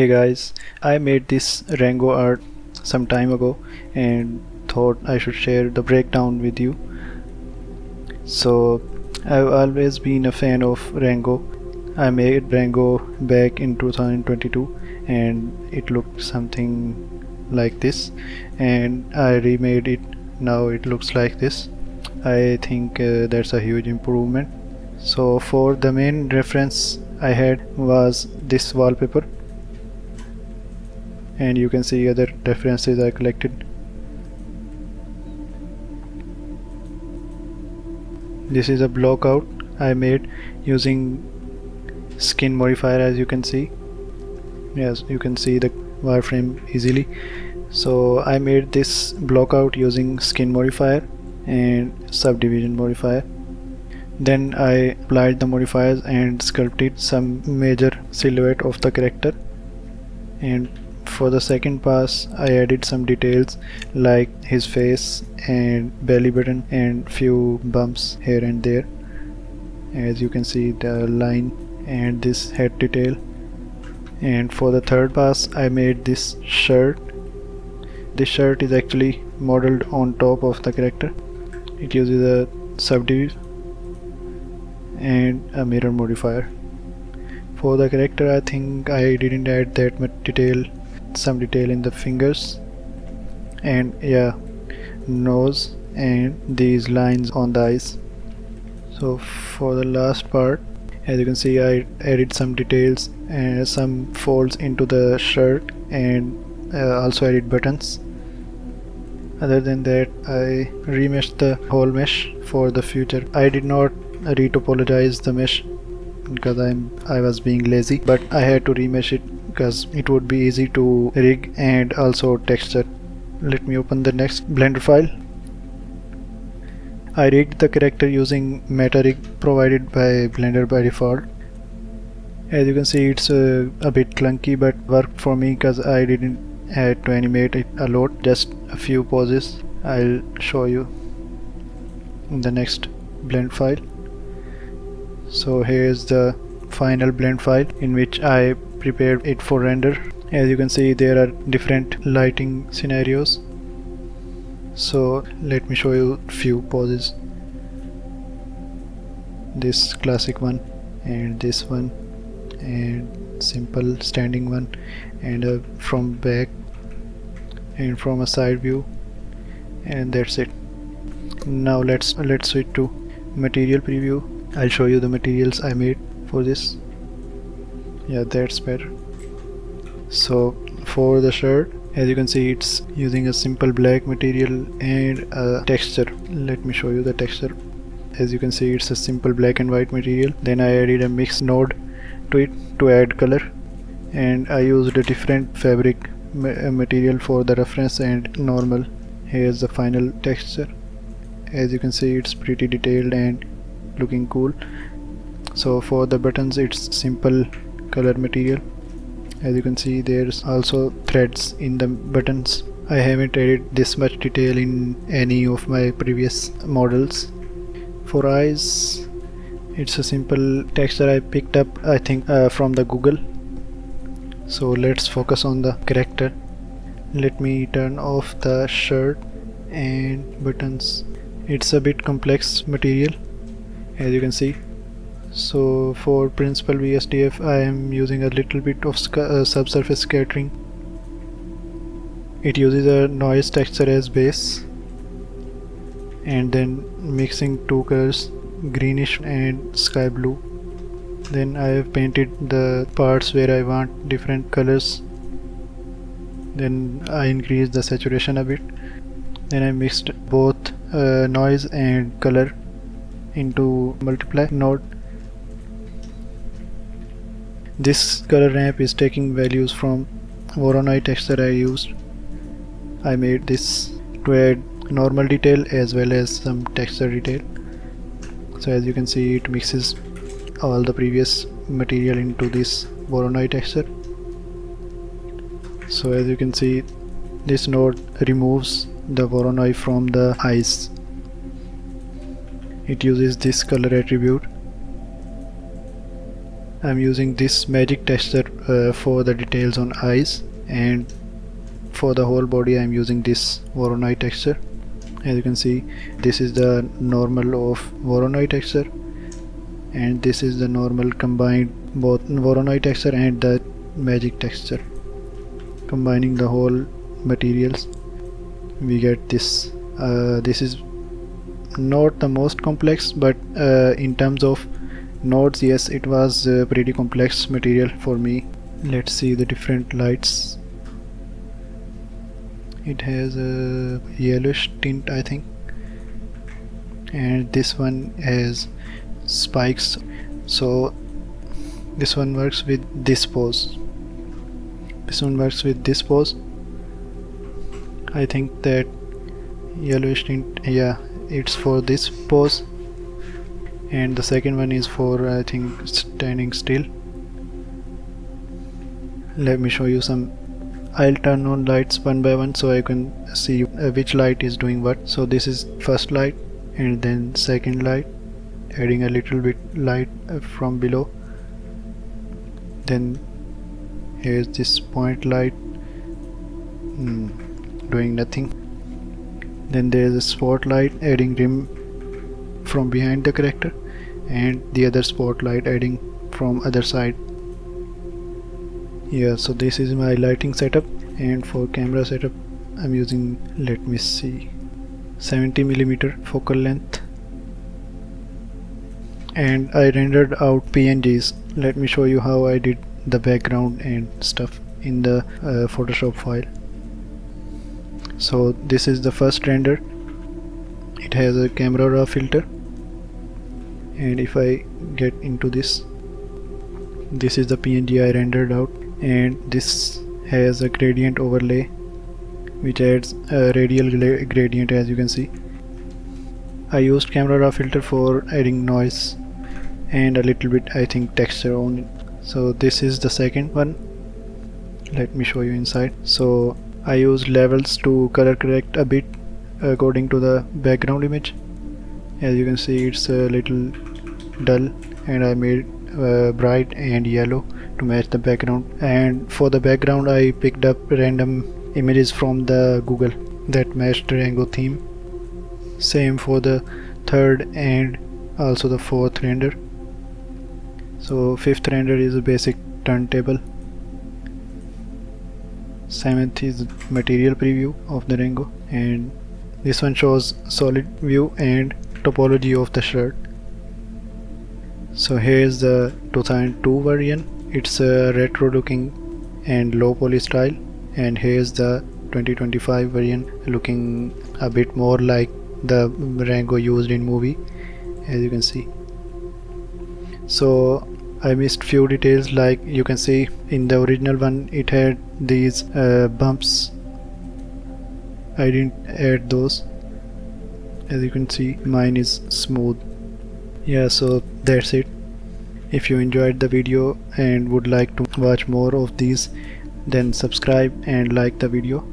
Hey guys, I made this Rango art some time ago and thought I should share the breakdown with you. So, I've always been a fan of Rango. I made Rango back in 2022 and it looked something like this, and I remade it. Now it looks like this. I think that's a huge improvement. So, for the main reference I had was this wallpaper, and you can see other references I collected. This is a blockout I made using skin modifier, as you can see. Yes, you can see the wireframe easily. So I made this blockout using skin modifier and subdivision modifier. Then I applied the modifiers and sculpted some major silhouette of the character. And for the second pass I added some details like his face and belly button and few bumps here and there. As you can see, the line and this head detail. And for the third pass I made this shirt. This shirt is actually modeled on top of the character. It uses a subdiv and a mirror modifier. For the character, I think I didn't add that much detail, some detail in the fingers and yeah, nose and these lines on the eyes. So for the last part, as you can see, I added some details and some folds into the shirt and also added buttons. Other than that, I remeshed the whole mesh for the future. I did not retopologize the mesh because I was being lazy, but I had to remesh it because it would be easy to rig and also texture. Let me open the next Blender file. I rigged the character using meta rig provided by Blender by default. As you can see, it's a bit clunky, but worked for me because I didn't have to animate it a lot, just a few poses. I'll show you in the next blend file. So here's the final blend file in which I prepared it for render. As you can see, there are different lighting scenarios. So let me show you few poses. This classic one and this one and simple standing one and from back and from a side view, and that's it. Now let's switch to material preview. I'll show you the materials I made for this. Yeah, that's better. So for the shirt, as you can see, it's using a simple black material and a texture. Let me show you the texture. As you can see, it's a simple black and white material. Then I added a mix node to it to add color, and I used a different fabric material for the reference and normal. Here's the final texture. As you can see, it's pretty detailed and looking cool. So for the buttons, it's simple color material. As you can see, there's also threads in the buttons. I haven't added this much detail in any of my previous models. For eyes, it's a simple texture I picked up, I think from the Google. So let's focus on the character. Let me turn off the shirt and buttons. It's a bit complex material, as you can see. So for principal VSDF, I am using a little bit of subsurface scattering. It uses a noise texture as base and then mixing two colors, greenish and sky blue. Then I have painted the parts where I want different colors. Then I increased the saturation a bit. Then I mixed both noise and color into multiply node. This color ramp is taking values from Voronoi texture I used. I made this to add normal detail as well as some texture detail. So as you can see, it mixes all the previous material into this Voronoi texture. So as you can see, this node removes the Voronoi from the eyes. It uses this color attribute. I'm using this magic texture for the details on eyes, and for the whole body I'm using this Voronoi texture. As you can see, this is the normal of Voronoi texture, and this is the normal combined both Voronoi texture and the magic texture. Combining the whole materials, we get this. This is not the most complex, but in terms of nodes, yes, it was a pretty complex material for me. Let's see the different lights. It has a yellowish tint, I think, and this one has spikes, so this one works with this pose. This one works with this pose. I think that yellowish tint, yeah, it's for this pose, and the second one is for, I think, standing still. Let me show you some. I'll turn on lights one by one so I can see which light is doing what. So this is first light, and then second light, adding a little bit light from below. Then here's this point light, doing nothing. Then there's a spotlight adding rim from behind the character, and the other spotlight adding from other side. Yeah, so this is my lighting setup, and for camera setup I'm using, let me see, 70mm focal length, and I rendered out PNGs. Let me show you how I did the background and stuff in the Photoshop file. So this is the first render. It has a camera raw filter, and if I get into this, this is the PNG I rendered out, and this has a gradient overlay which adds a radial gradient, as you can see. I used camera raw filter for adding noise and a little bit, I think, texture on it. So this is the second one. Let me show you inside. So I used levels to color correct a bit according to the background image. As you can see, it's a little dull, and I made bright and yellow to match the background. And for the background I picked up random images from the Google that matched the Rango theme. Same for the third and also the fourth render. So fifth render is a basic turntable. Seventh is material preview of the Rango, and this one shows solid view and topology of the shirt. So here's the 2002 version. It's a retro looking and low poly style, and here's the 2025 version, looking a bit more like the Rango used in movie, as you can see. So I missed few details, like you can see in the original one it had these bumps. I didn't add those. As you can see, mine is smooth. Yeah, so that's it. If you enjoyed the video and would like to watch more of these, then subscribe and like the video.